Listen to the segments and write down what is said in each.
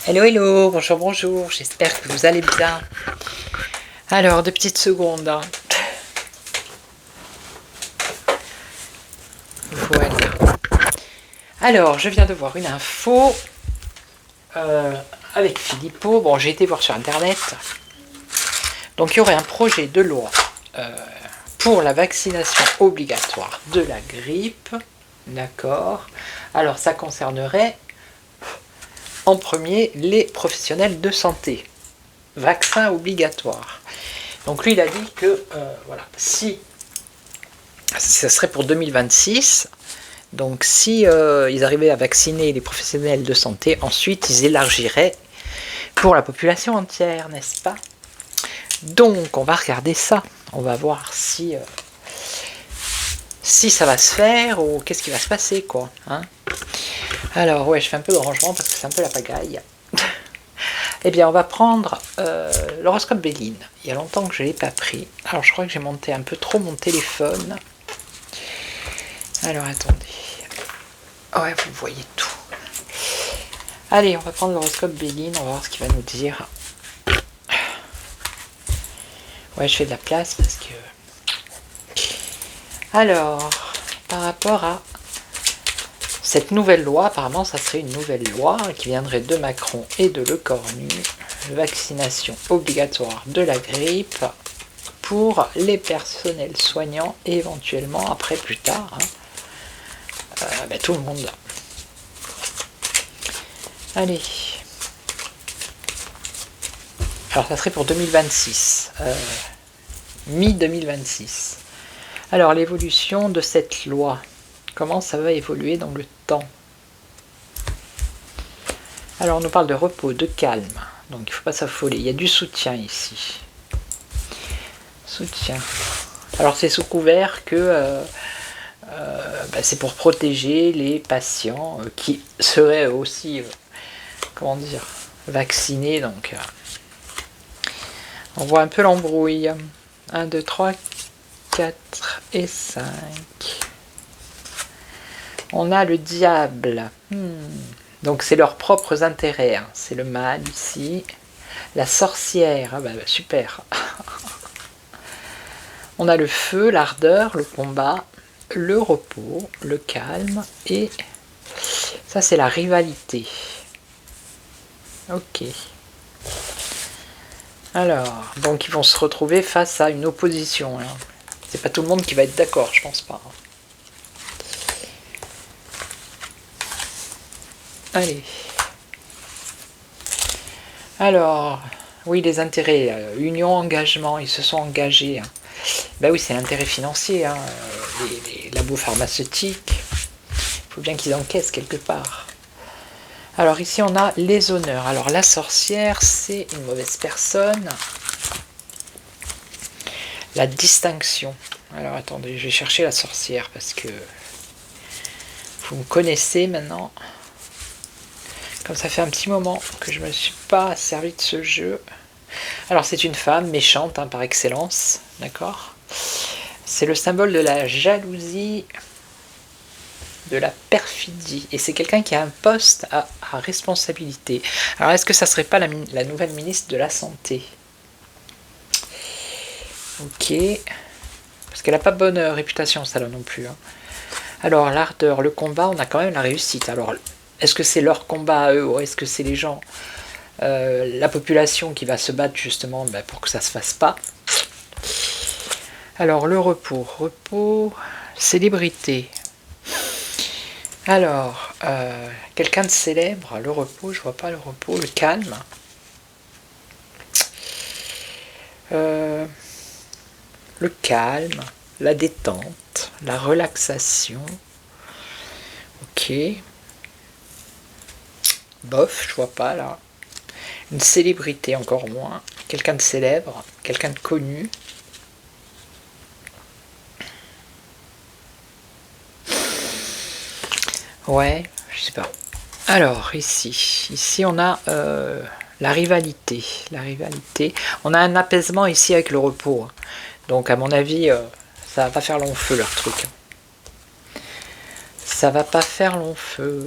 Hello, hello, bonjour, bonjour, j'espère que vous allez bien. Alors, 2 petites secondes, hein. Voilà. Alors, je viens de voir une info avec Philippot. Bon, j'ai été voir sur Internet. Donc, il y aurait un projet de loi pour la vaccination obligatoire de la grippe. D'accord. Alors, ça concernerait en premier les professionnels de santé. Vaccin obligatoire. Donc lui, il a dit que voilà, si ça serait pour 2026, donc si ils arrivaient à vacciner les professionnels de santé, ensuite ils élargiraient pour la population entière, n'est-ce pas? Donc on va regarder ça, on va voir si ça va se faire ou qu'est-ce qui va se passer, quoi. Hein. Alors ouais, je fais un peu de rangement parce que c'est un peu la pagaille. Eh bien, on va prendre l'horoscope Béline. Il y a longtemps que je ne l'ai pas pris. Alors, je crois que j'ai monté un peu trop mon téléphone. Alors, attendez. Ouais, vous voyez tout. Allez, on va prendre l'horoscope Béline. On va voir ce qu'il va nous dire. Ouais, je fais de la place parce que... Alors, par rapport à cette nouvelle loi, apparemment, ça serait une nouvelle loi qui viendrait de Macron et de Le Cornu. Vaccination obligatoire de la grippe pour les personnels soignants et éventuellement après plus tard tout le monde. Allez, alors ça serait pour 2026, mi-2026. Alors l'évolution de cette loi, comment ça va évoluer dans le temps? Alors on nous parle de repos, de calme, donc il ne faut pas s'affoler, il y a du soutien ici. Soutien. Alors c'est sous couvert que c'est pour protéger les patients qui seraient aussi, comment dire, vaccinés. Donc on voit un peu l'embrouille. 1, 2, 3, 4 et 5. On a le diable. Donc c'est leurs propres intérêts. Hein. C'est le mal ici. La sorcière. Ah bah, super. On a le feu, l'ardeur, le combat, le repos, le calme et ça c'est la rivalité. Ok. Alors, donc ils vont se retrouver face à une opposition. Hein. C'est pas tout le monde qui va être d'accord, je pense pas. Allez. Alors, oui, les intérêts, union, engagement, ils se sont engagés. Hein. Ben oui, c'est l'intérêt financier, hein. Les labos pharmaceutiques. Il faut bien qu'ils encaissent quelque part. Alors ici, on a les honneurs. Alors la sorcière, c'est une mauvaise personne. La distinction. Alors attendez, je vais chercher la sorcière parce que vous me connaissez maintenant. Comme ça fait un petit moment que je ne me suis pas servi de ce jeu. Alors c'est une femme méchante hein, par excellence, d'accord. C'est le symbole de la jalousie, de la perfidie. Et c'est quelqu'un qui a un poste à responsabilité. Alors est-ce que ça serait pas la nouvelle ministre de la Santé? Ok. Parce qu'elle n'a pas bonne réputation, ça là non plus. Hein. Alors l'ardeur, le combat, on a quand même la réussite. Alors est-ce que c'est leur combat à eux ou est-ce que c'est les gens, la population qui va se battre justement pour que ça ne se fasse pas? Alors le repos, célébrité. Alors, quelqu'un de célèbre, le repos, je vois pas le repos, le calme. Le calme, la détente, la relaxation. Ok. Bof, je vois pas là. Une célébrité encore moins. Quelqu'un de célèbre, quelqu'un de connu. Ouais, je sais pas. Alors ici on a la rivalité. On a un apaisement ici avec le repos. Donc à mon avis, ça va pas faire long feu leur truc. Ça va pas faire long feu.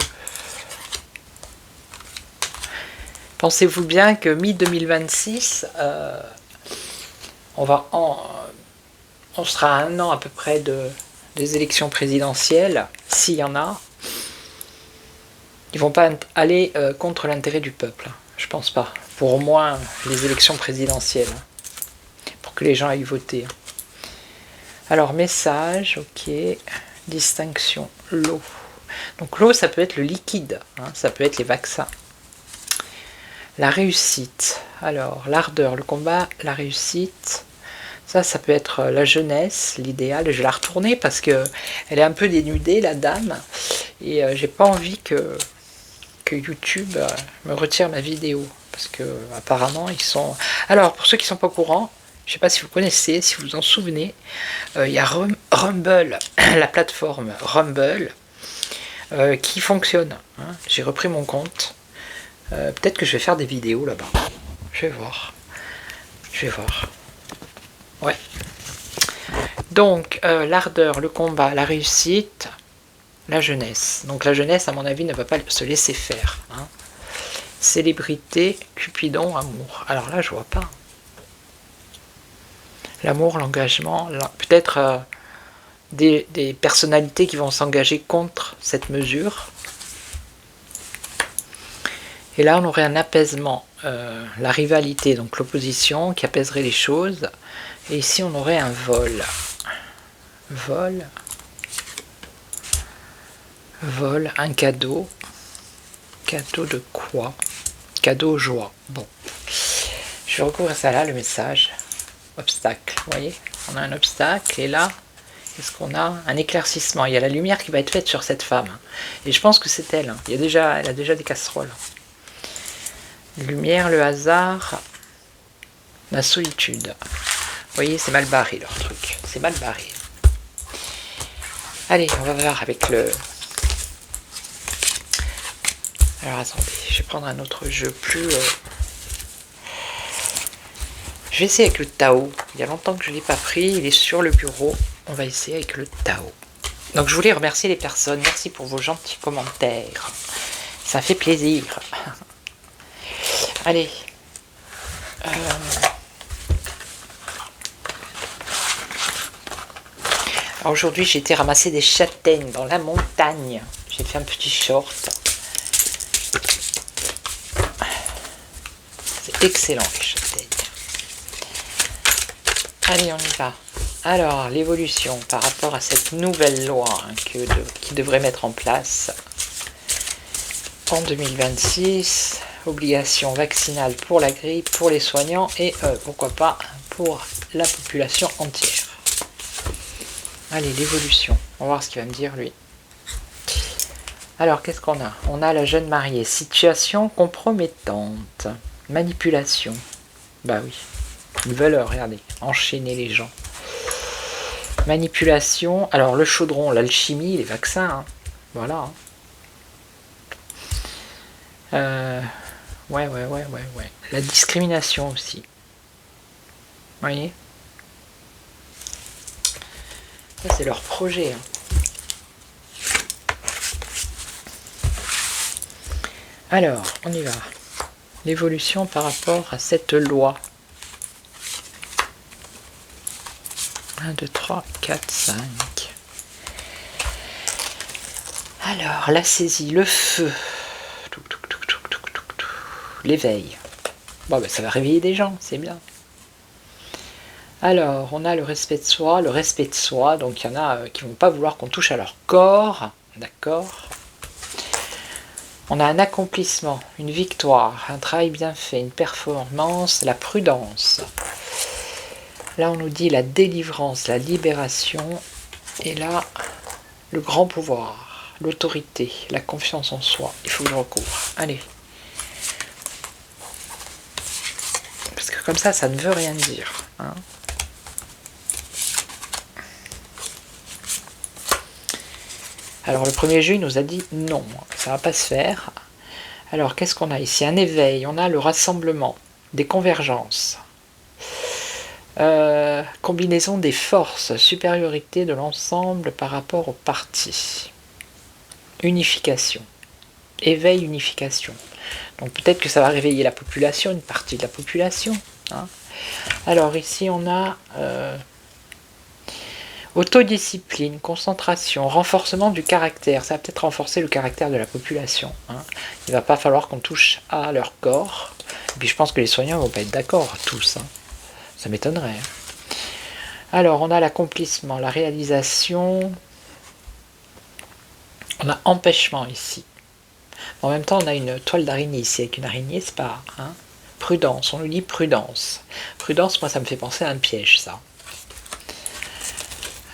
Pensez-vous bien que mi-2026, on sera à 1 an à peu près des élections présidentielles, s'il y en a. Ils vont pas aller contre l'intérêt du peuple, je pense pas. Pour au moins les élections présidentielles, pour que les gens aillent voter. Alors, message, ok, distinction, l'eau. Donc l'eau, ça peut être le liquide, ça peut être les vaccins. La réussite, alors l'ardeur, le combat, la réussite, ça peut être la jeunesse, l'idéal. Je vais la retourner parce que elle est un peu dénudée, la dame, et j'ai pas envie que YouTube me retire ma vidéo, parce que apparemment ils sont... Alors, pour ceux qui sont pas au courant, je sais pas si vous connaissez, si vous vous en souvenez, il y a Rumble, la plateforme Rumble, qui fonctionne. J'ai repris mon compte. Peut-être que je vais faire des vidéos là-bas. Je vais voir. Ouais. Donc, l'ardeur, le combat, la réussite, la jeunesse. Donc la jeunesse, à mon avis, ne va pas se laisser faire. Célébrité, Cupidon, amour. Alors là, je vois pas. L'amour, l'engagement, peut-être des personnalités qui vont s'engager contre cette mesure. Et là, on aurait un apaisement, la rivalité, donc l'opposition qui apaiserait les choses. Et ici, on aurait un vol. Vol, un cadeau. Cadeau de quoi? Cadeau joie. Bon. Je vais recouvrir ça là, le message. Obstacle. Vous voyez? On a un obstacle. Et là, qu'est-ce qu'on a? Un éclaircissement. Il y a la lumière qui va être faite sur cette femme. Et je pense que c'est elle. Elle a déjà des casseroles. Lumière, le hasard, la solitude. Vous voyez, c'est mal barré leur truc. C'est mal barré. Allez, on va voir avec le... Alors attendez, je vais prendre un autre jeu plus... Je vais essayer avec le Tao. Il y a longtemps que je ne l'ai pas pris. Il est sur le bureau. On va essayer avec le Tao. Donc je voulais remercier les personnes. Merci pour vos gentils commentaires. Ça fait plaisir. Allez. Alors aujourd'hui, j'ai été ramasser des châtaignes dans la montagne. J'ai fait un petit short. C'est excellent les châtaignes. Allez, on y va. Alors, l'évolution par rapport à cette nouvelle loi qui devrait mettre en place en 2026. Obligation vaccinale pour la grippe, pour les soignants et pourquoi pas pour la population entière. Allez, l'évolution. On va voir ce qu'il va me dire lui. Alors, qu'est-ce qu'on a? On a la jeune mariée. Situation compromettante. Manipulation. Bah oui. Ils veulent, regardez, enchaîner les gens. Manipulation. Alors, le chaudron, l'alchimie, les vaccins. Voilà. Ouais. La discrimination aussi. Vous voyez? Ça, c'est leur projet. Alors, on y va. L'évolution par rapport à cette loi. 1, 2, 3, 4, 5. Alors, la saisie, le feu. L'éveil. Bon, ben, ça va réveiller des gens, c'est bien. Alors, on a le respect de soi, donc il y en a qui ne vont pas vouloir qu'on touche à leur corps, d'accord. On a un accomplissement, une victoire, un travail bien fait, une performance, la prudence. Là, on nous dit la délivrance, la libération, et là, le grand pouvoir, l'autorité, la confiance en soi. Il faut que je recouvre. Allez. Parce que comme ça ne veut rien dire. Alors le premier jeu, il nous a dit non, ça va pas se faire. Alors qu'est-ce qu'on a ici? Un éveil, on a le rassemblement, des convergences. Combinaison des forces, supériorité de l'ensemble par rapport au parti. Unification. Éveil, unification. Donc peut-être que ça va réveiller la population, une partie de la population. Hein. Alors ici on a autodiscipline, concentration, renforcement du caractère. Ça va peut-être renforcer le caractère de la population. Hein. Il ne va pas falloir qu'on touche à leur corps. Et puis je pense que les soignants ne vont pas être d'accord tous. Hein. Ça m'étonnerait. Alors on a l'accomplissement, la réalisation. On a empêchement ici. En même temps on a une toile d'araignée ici. Avec une araignée c'est pas... Hein. Prudence, on nous dit prudence. Prudence, moi ça me fait penser à un piège ça.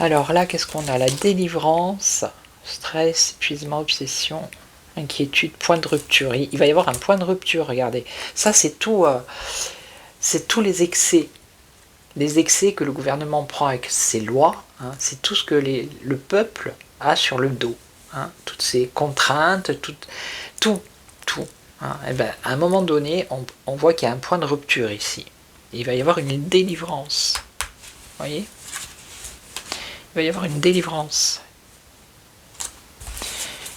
Alors là, qu'est-ce qu'on a? La délivrance, stress, épuisement, obsession, inquiétude, point de rupture. Il va y avoir un point de rupture, regardez. Ça, c'est tout, c'est tous les excès que le gouvernement prend avec ses lois. Hein, c'est tout ce que le peuple a sur le dos. Hein, toutes ces contraintes, tout. Hein, et ben, à un moment donné, on voit qu'il y a un point de rupture ici. Il va y avoir une délivrance. Vous voyez ? Il va y avoir une délivrance.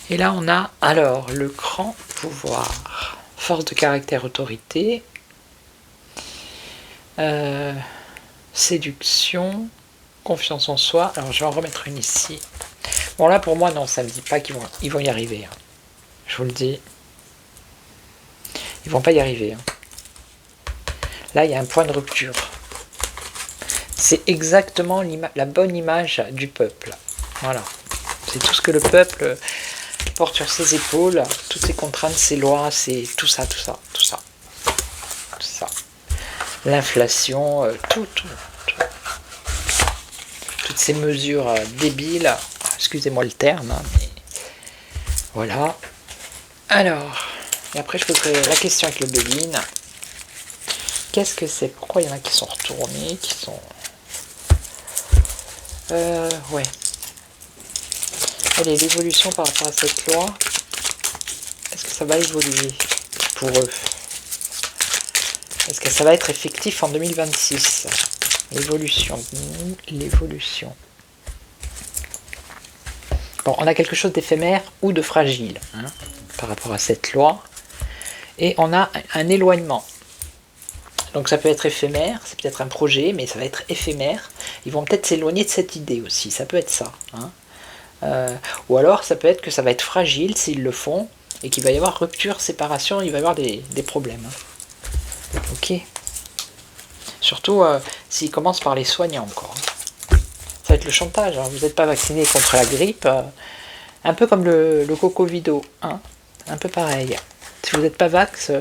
Et là, on a alors le grand pouvoir. Force de caractère, autorité. Séduction. Confiance en soi. Alors, je vais en remettre une ici. Bon, là, pour moi, non, ça ne me dit pas qu'ils vont y arriver. Hein. Je vous le dis. Ils vont pas y arriver. Hein. Là, il y a un point de rupture. C'est exactement la bonne image du peuple. Voilà. C'est tout ce que le peuple porte sur ses épaules, toutes ses contraintes, ses lois, c'est tout ça. L'inflation, tout. Toutes ces mesures débiles, excusez-moi le terme, hein, mais voilà. Alors, et après je poserai la question avec le bébine. Qu'est-ce que c'est? Pourquoi il y en a qui sont retournés, qui sont... ouais. Allez, l'évolution par rapport à cette loi, est-ce que ça va évoluer pour eux? Est-ce que ça va être effectif en 2026? L'évolution. Bon, on a quelque chose d'éphémère ou de fragile hein, par rapport à cette loi. Et on a un éloignement. Donc ça peut être éphémère, c'est peut-être un projet, mais ça va être éphémère. Ils vont peut-être s'éloigner de cette idée aussi, ça peut être ça. Hein. Ou alors ça peut être que ça va être fragile s'ils le font, et qu'il va y avoir rupture, séparation, il va y avoir des problèmes. Hein. Ok. Surtout s'ils commencent par les soignants encore. Ça va être le chantage, hein. Vous n'êtes pas vacciné contre la grippe, un peu comme le cocovido, hein. Un peu pareil. Si vous n'êtes pas vax...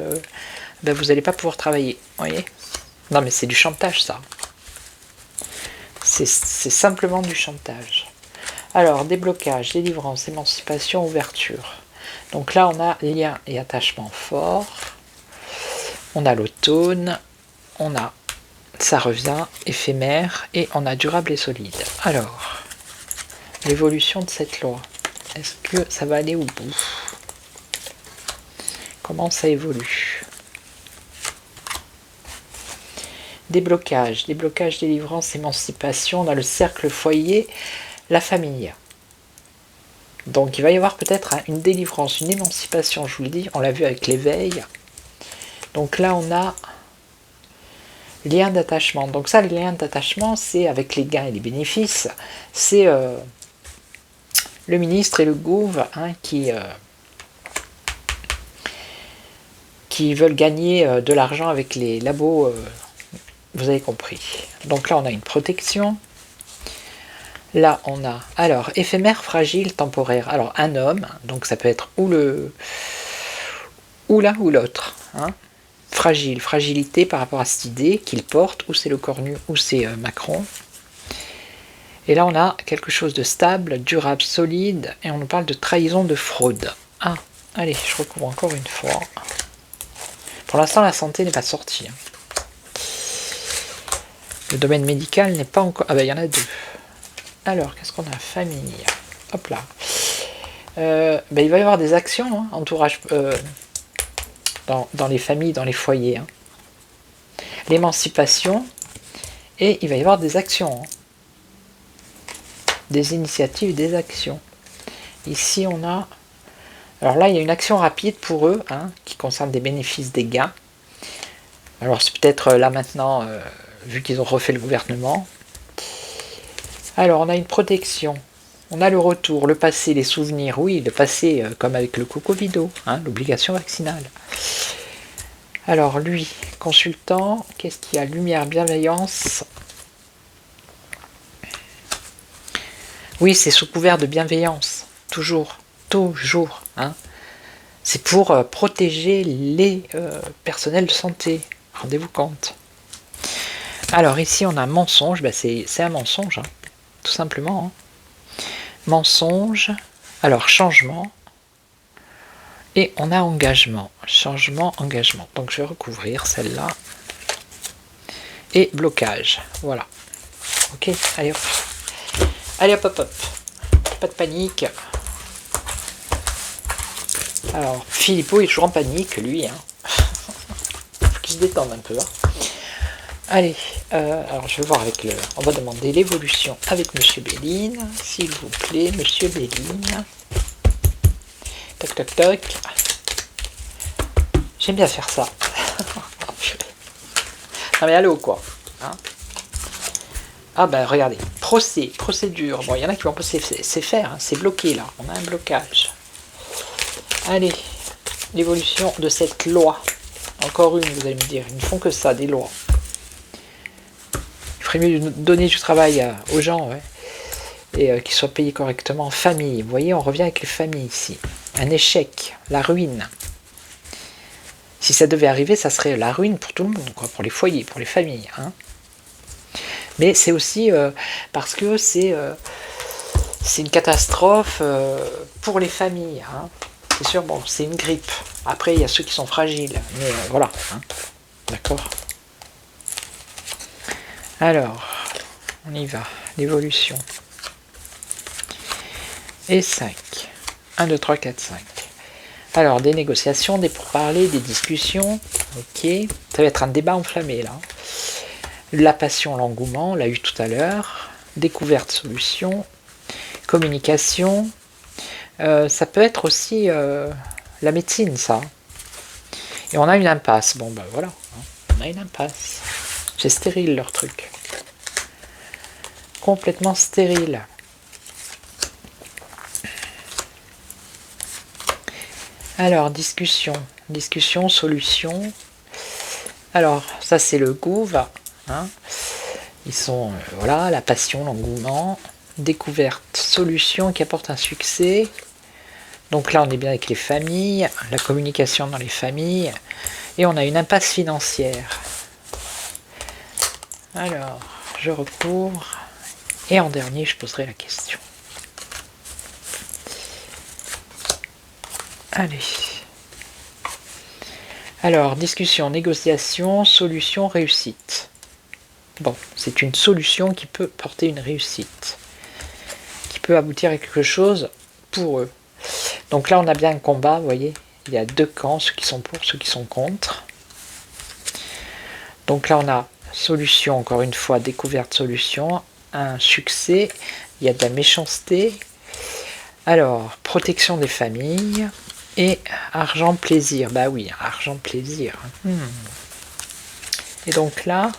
ben vous n'allez pas pouvoir travailler, vous voyez? Non mais c'est du chantage ça. C'est simplement du chantage. Alors, déblocage, délivrance, émancipation, ouverture. Donc là on a lien et attachement fort. On a l'autone. On a, ça revient, éphémère. Et on a durable et solide. Alors, l'évolution de cette loi. Est-ce que ça va aller au bout? Comment ça évolue? Déblocage, délivrance, émancipation, on a le cercle foyer, la famille. Donc il va y avoir peut-être une délivrance, une émancipation, je vous le dis, on l'a vu avec l'éveil. Donc là on a lien d'attachement. Donc ça, le lien d'attachement, c'est avec les gains et les bénéfices, c'est le ministre et le gouv hein, qui veulent gagner de l'argent avec les labos. Vous avez compris. Donc là, on a une protection. Là, on a, alors, éphémère, fragile, temporaire. Alors, un homme, donc ça peut être ou l'un ou l'autre. Hein. Fragile, fragilité par rapport à cette idée qu'il porte, ou c'est le Cornu, ou c'est Macron. Et là, on a quelque chose de stable, durable, solide, et on nous parle de trahison, de fraude. Ah, allez, je recouvre encore une fois. Pour l'instant, la santé n'est pas sortie. Hein. Le domaine médical n'est pas encore... Ah ben, il y en a deux. Alors, qu'est-ce qu'on a? Famille. Hop là. Ben, il va y avoir des actions, hein, entourage... dans les familles, dans les foyers. Hein. L'émancipation. Et il va y avoir des actions. Hein. Des initiatives, des actions. Ici, on a Alors là, il y a une action rapide pour eux, hein, qui concerne des bénéfices, des gains. Alors c'est peut-être là maintenant, vu qu'ils ont refait le gouvernement. Alors on a une protection, on a le retour, le passé, les souvenirs. Oui, le passé, comme avec le Cocovido, hein, l'obligation vaccinale. Alors lui, consultant, qu'est-ce qu'il y a? Lumière, bienveillance. Oui, c'est sous couvert de bienveillance, toujours, toujours. Hein. C'est pour protéger les personnels de santé, rendez-vous compte. Alors ici on a mensonge, ben c'est un mensonge, hein, tout simplement. Hein. Mensonge, alors changement, et on a engagement, changement, engagement. Donc je vais recouvrir celle-là, et blocage, voilà. Ok, allez hop. Allez hop hop hop, pas de panique. Alors Philippot est toujours en panique, lui. Hein. Faut qu'il se détende un peu. Hein. Allez, alors je vais voir avec le... On va demander l'évolution avec Monsieur Béline, s'il vous plaît, Monsieur Béline. Toc toc toc. J'aime bien faire ça. Non mais allô quoi. Hein, ah ben regardez, procédure. Bon, il y en a qui vont passer, c'est faire, hein, c'est bloqué là, on a un blocage. Allez, l'évolution de cette loi. Encore une, vous allez me dire, ils ne font que ça, des lois. Il ferait mieux de donner du travail aux gens, ouais, et qu'ils soient payés correctement en famille. Vous voyez, on revient avec les familles ici. Un échec, la ruine. Si ça devait arriver, ça serait la ruine pour tout le monde, quoi, pour les foyers, pour les familles. Hein. Mais c'est aussi parce que c'est une catastrophe pour les familles. Hein. C'est sûr, bon, c'est une grippe. Après, il y a ceux qui sont fragiles. Mais voilà. Hein. D'accord. Alors, on y va. L'évolution. Et 5. 1, 2, 3, 4, 5. Alors, des négociations, des pourparlers, des discussions. Ok. Ça va être un débat enflammé, là. La passion, l'engouement, on l'a eu tout à l'heure. Découverte, solution. Communication. Ça peut être aussi la médecine, ça. Et on a une impasse. Bon, ben voilà. On a une impasse. C'est stérile, leur truc. Complètement stérile. Alors, discussion. Discussion, solution. Alors, ça, c'est le gouv. Hein. Ils sont, voilà, la passion, l'engouement. Découverte, solution qui apporte un succès. Donc là, on est bien avec les familles, la communication dans les familles. Et on a une impasse financière. Alors, je recouvre. Et en dernier, je poserai la question. Allez. Alors, discussion, négociation, solution, réussite. Bon, c'est une solution qui peut porter une réussite. Qui peut aboutir à quelque chose pour eux. Donc là, on a bien un combat, vous voyez. Il y a deux camps, ceux qui sont pour, ceux qui sont contre. Donc là, on a solution, encore une fois, découverte, solution. Un succès. Il y a de la méchanceté. Alors, protection des familles. Et argent, plaisir. Bah oui, argent, plaisir. Et donc là,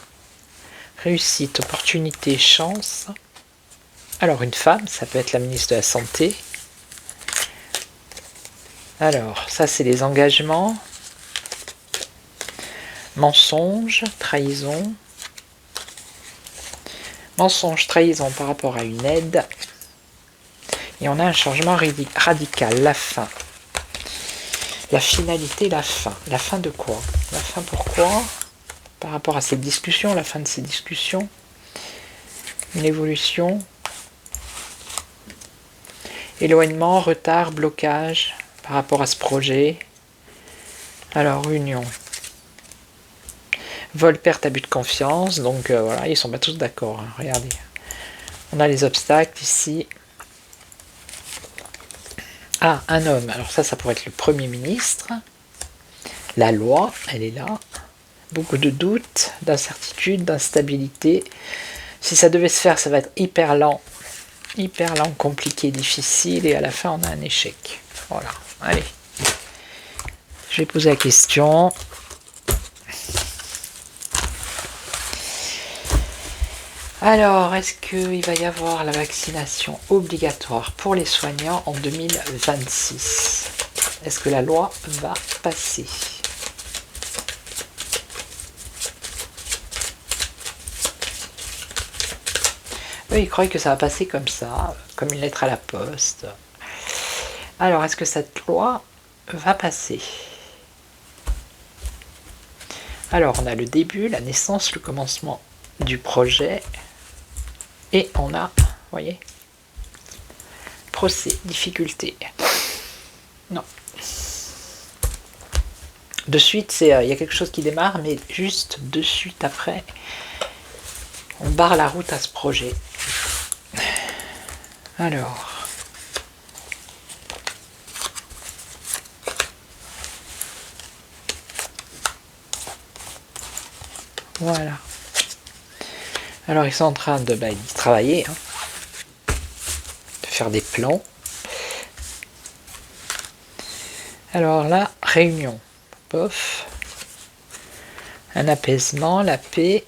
réussite, opportunité, chance. Alors, une femme, ça peut être la ministre de la Santé. Alors, ça, c'est les engagements. Mensonge, trahison. Mensonge, trahison par rapport à une aide. Et on a un changement radical, la fin. La finalité, la fin. La fin de quoi? La fin pourquoi? Par rapport à ces discussions, la fin de ces discussions. Une évolution. Éloignement, retard, blocage par rapport à ce projet. Alors, union. Vol, perte, abus de confiance. Donc voilà, ils ne sont pas tous d'accord. Hein, regardez. On a les obstacles ici. Ah, un homme. Alors ça pourrait être le Premier ministre. La loi, elle est là. Beaucoup de doutes, d'incertitudes, d'instabilité. Si ça devait se faire, ça va être hyper lent, compliqué, difficile. Et à la fin, on a un échec. Voilà. Allez. Je vais poser la question. Alors, est-ce qu'il va y avoir la vaccination obligatoire pour les soignants en 2026? Est-ce que la loi va passer? Eux, ils croyaient que ça va passer comme ça, comme une lettre à la poste. Alors, est-ce que cette loi va passer? Alors, on a le début, la naissance, le commencement du projet. Et on a, vous voyez, procès, difficulté. Non. De suite, il y a quelque chose qui démarre, mais juste de suite après, on barre la route à ce projet. Alors. Voilà. Alors ils sont en train de travailler, hein, de faire des plans. Alors là, réunion, pof, un apaisement, la paix,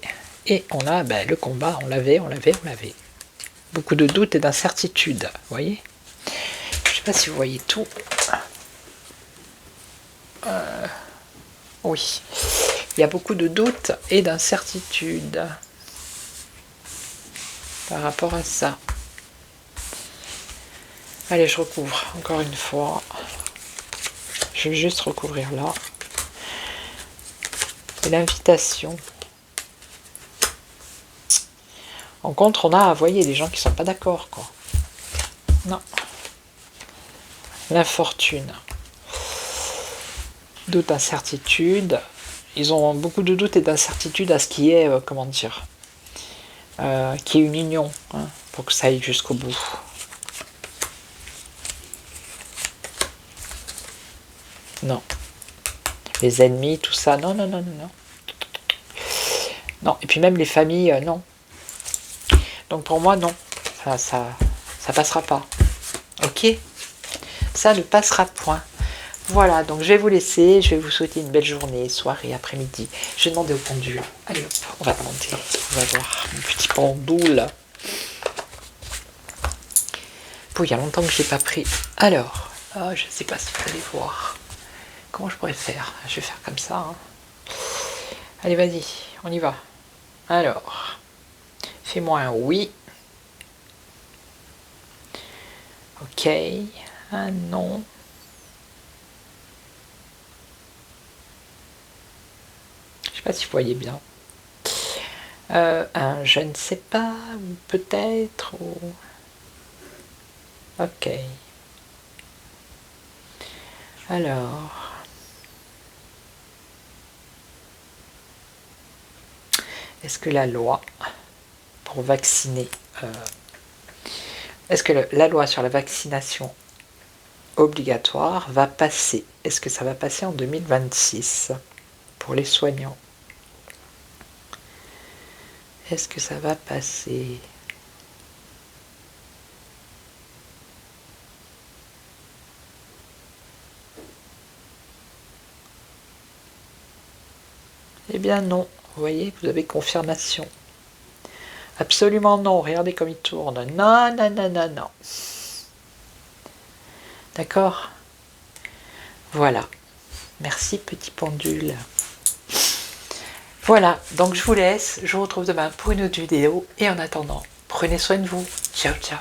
et on a le combat, on l'avait. Beaucoup de doutes et d'incertitudes, vous voyez. Je ne sais pas si vous voyez tout. Oui, il y a beaucoup de doutes et d'incertitudes par rapport à ça. Allez, je recouvre encore une fois. Je vais juste recouvrir là. Et l'invitation. En contre, on a, vous voyez, des gens qui sont pas d'accord, quoi. Non. L'infortune. Doute, incertitude. Ils ont beaucoup de doutes et d'incertitudes à ce qui est, comment dire, qui est une union, hein, pour que ça aille jusqu'au bout. Non. Les ennemis, tout ça, non. Non, et puis même les familles, non. Donc pour moi, non. Ça passera pas. Ok? Ça ne passera point. Voilà, donc je vais vous laisser, je vais vous souhaiter une belle journée, soirée, après-midi. Je vais demander au pendule. Allez hop, on va demander. On va voir mon petit pendule. Bon, il y a longtemps que je l'ai pas pris. Alors, je ne sais pas si vous allez voir. Comment je pourrais faire? Je vais faire comme ça. Hein. Allez, vas-y, on y va. Alors, fais-moi un oui. Ok, un non. Je sais pas si vous voyez bien. Un je ne sais pas, ou peut-être, ou... Ok. Alors... Est-ce que la loi pour vacciner... Est-ce que la loi sur la vaccination obligatoire va passer? Est-ce que ça va passer en 2026 pour les soignants? Est-ce que ça va passer? Eh bien non, vous voyez, vous avez confirmation. Absolument non, regardez comme il tourne. Non. D'accord? Voilà. Merci petit pendule. Voilà, donc je vous laisse. Je vous retrouve demain pour une autre vidéo. Et en attendant, prenez soin de vous. Ciao, ciao.